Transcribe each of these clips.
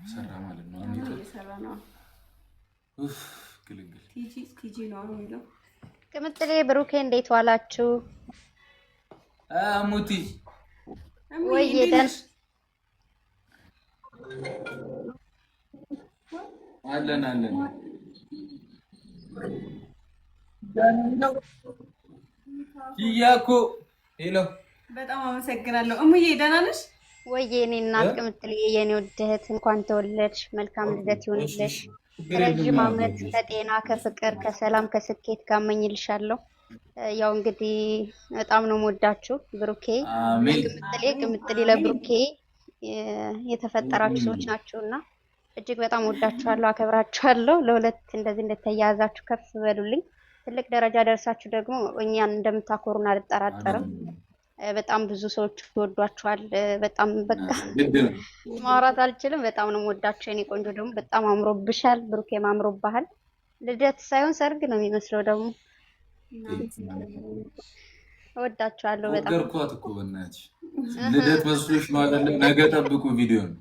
ሰራ ማለት ነው። ቲጂ ነው የሚለው። ቅምጥሌ ብሩኬ እንዴት ዋላችሁ? ሙቲ ወይ ደን አለን ይያኮ ሄሎ፣ በጣም አመሰግናለሁ። እሙዬ ደህና ነሽ ወይ? የኔ እናት ቅምጥሌ የኔ ውድ እህት እንኳን ተወለድሽ። መልካም ልደት ይሁንልሽ። ረጅም ዓመት ከጤና ከፍቅር ከሰላም ከስኬት ጋር እመኝልሻለሁ። ያው እንግዲህ በጣም ነው የምወዳችሁ ብሩኬ ቅምጥሌ ለብሩኬ የተፈጠራችሁ ሰዎች ናችሁና እጅግ በጣም ወዳችኋለሁ፣ አከብራችኋለሁ። ለሁለት እንደዚህ እንደተያያዛችሁ ከፍ በሉልኝ። ትልቅ ደረጃ ደርሳችሁ ደግሞ እኛን እንደምታኮሩን አልጠራጠርም። በጣም ብዙ ሰዎች ይወዷችኋል። በጣም በቃ ማውራት አልችልም። በጣም ነው የምወዳችሁ የኔ ቆንጆ። ደግሞ በጣም አምሮብሻል ብሩኬም አምሮብሃል። ልደት ሳይሆን ሰርግ ነው የሚመስለው። ደግሞ እወዳችኋለሁ በጣም። ወገርኳት እኮ በእናትሽ ልደት መስሎሽ ነው አይደለም? ነገ ጠብቁ ቪዲዮ ነው።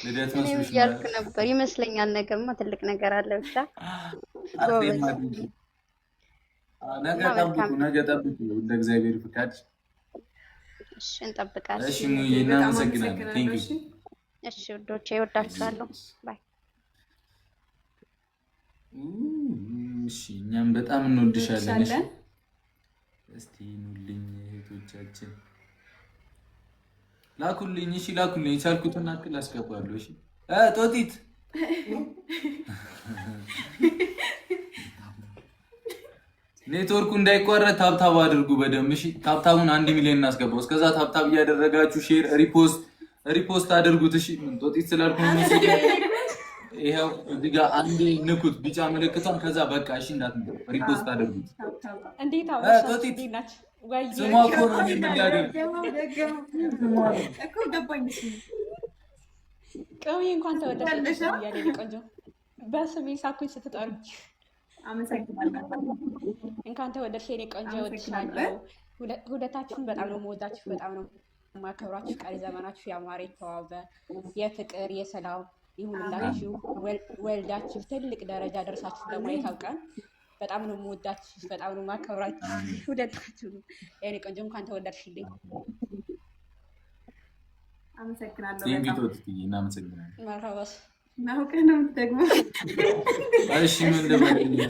ልደት መስሎሽ ያልኩ ነበር ይመስለኛል። ነገማ ትልቅ ነገር አለ። ብቻ ነገ ጠብቁ እንደ እግዚአብሔር ፍቃድ። እሺ እንጠብቃለን። እሺ ሙዬ እናመሰግናለን። ቴንክ ዩ። እሺ ውዶቼ እወዳችኋለሁ። ባይ። እሺ እኛም በጣም እንወድሻለን። እሺ እስቲ ኑልኝ እህቶቻችን ላኩልኝ። እሺ ላኩልኝ። የቻልኩትን አክል አስገባለሁ። እሺ ጦጢት ኔትወርኩ እንዳይቋረጥ ታብታብ አድርጉ በደምብ እሺ። ታብታቡን 1 ሚሊዮን እናስገባው። እስከዛ ታብታብ እያደረጋችሁ ሼር ሪፖስት አድርጉት እሺ። ጦጢት ስላልኩ ነው መሰለኝ። ይሄው እዚህ ጋር አንዴ ንኩት ቢጫ ምልክቷን። ከዛ በቃ እሺ እንዳትነው ሪፖስት አድርጉት። እንዴት አወራሽ? ጦጢት ስሟ እኮ ነው የሚያደርግ እኮ ገባኝ። ቀውዬ እንኳን ተወደድሽ ያለኝ ቆንጆ በስሜ ሳኩኝ ስትጠሩ አመሰግናለሁ። እንኳን ተወደድሽ የኔ ቆንጆ። ወድሻለሁ። ሁለታችሁን በጣም ነው የምወዳችሁ፣ በጣም ነው የማከብራችሁ። ቀሪ ዘመናችሁ ያማረ የተዋበ የፍቅር የሰላም ይሁንላችሁ። ወልዳችሁ ትልቅ ደረጃ ደርሳችሁ ለማየት አውቀን በጣም ነው የምወዳችሁ፣ በጣም ነው የማከብራችሁ ሁለታችሁ የኔ ቆንጆ። እንኳን ተወለድሽልኝ። አመሰግናለሁ። እናመሰግናለን። መርሀባስ ናውቀህ ነው ደግሞ። እሺ ምን ለማለት ነው?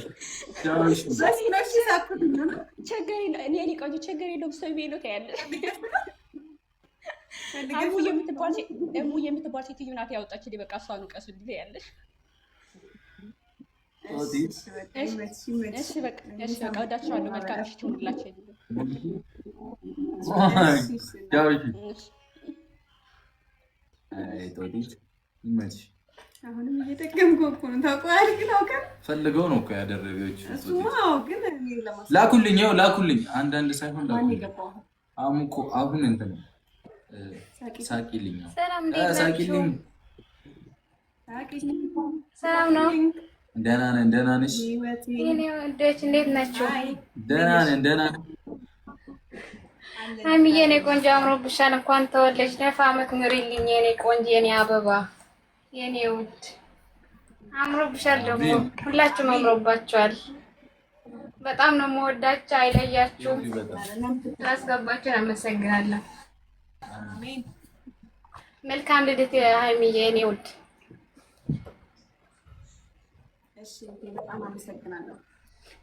ችግር የለውም የኔ ቆንጆ፣ ችግር የለውም። ሰው ነው ታያለሽ። እሙ የምትባል ሴትዮ ናት ያወጣችልኝ። በቃ እሷን ቀሱልኝ ያለሽ። እሺ በቃ ወዳችኋለሁ። መልካም ምሽት ይሁንላችሁ። አሁንም እየጠቀምኩ እኮ ነው። ታውቀዋለህ ግን አውቀን ፈልገው ነው እኮ ያደረገችው። እሱማው ግን ላኩልኝ፣ ያው ላኩልኝ። አንዳንድ ሳይሆን ላኩልኝ። አሁን እንትን ሳቂልኝ ነው። ሳቂልኝ። ሰላም ነው። ደህና ነን። ደህና ነሽ? የኔ ወንዶች እንዴት ናችሁ? ደህና ነን። ደህና ነን። ሀይሚዬ የኔ ቆንጆ አምሮብሻል። እንኳን ተወለድሽ። ነፋ ዓመት ኑሪልኝ የኔ ቆንጆ፣ የኔ አበባ፣ የኔ ውድ። አምሮብሻል ደግሞ ሁላችሁም አምሮባችኋል። በጣም ነው የምወዳችሁ። አይለያችሁ። ስላስገባችሁን አመሰግናለሁ። መልካም ልደት ሀይሚዬ የኔ ውድ። እሺ በጣም አመሰግናለሁ።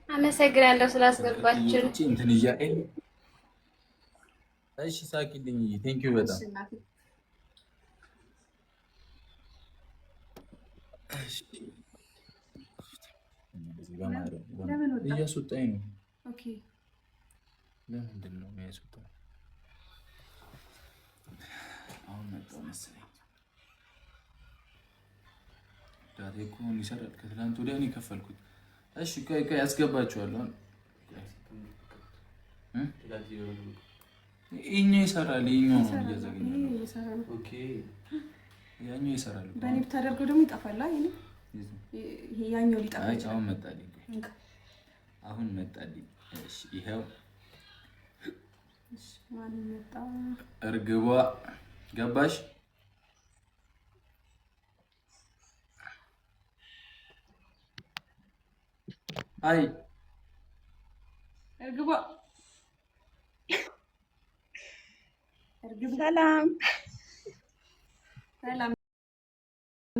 አመሰግናለሁ ስላስገባችሁን። እንትን እያለኝ እሺ ሳቂልኝ። ቴንክ ዩ በጣም እያስወጣኝ ነው። ኦኬ ለምንድን ነው የሚያስወጣው? አሁን መጣሁ መሰለኝ። ዳቴ እኮ ይሰራል። ከትላንት ወዲያ ነው የከፈልኩት። እሺ ቆይ ያስገባችኋለሁ። ይኸኛው ይሰራል። ይኸኛው ነው እያዘገኘ ነው። ኦኬ ያኛው ይሰራል። በእኔ ብታደርገው ደግሞ ይጠፋል። ያኛው ሊጠፋ ይችላል። አሁን መጣልኝ። አሁን መጣልኝ። እሺ ይሄው ማን መጣ? እርግቧ ገባሽ? አይ እርግቧ ሰላም ሰላም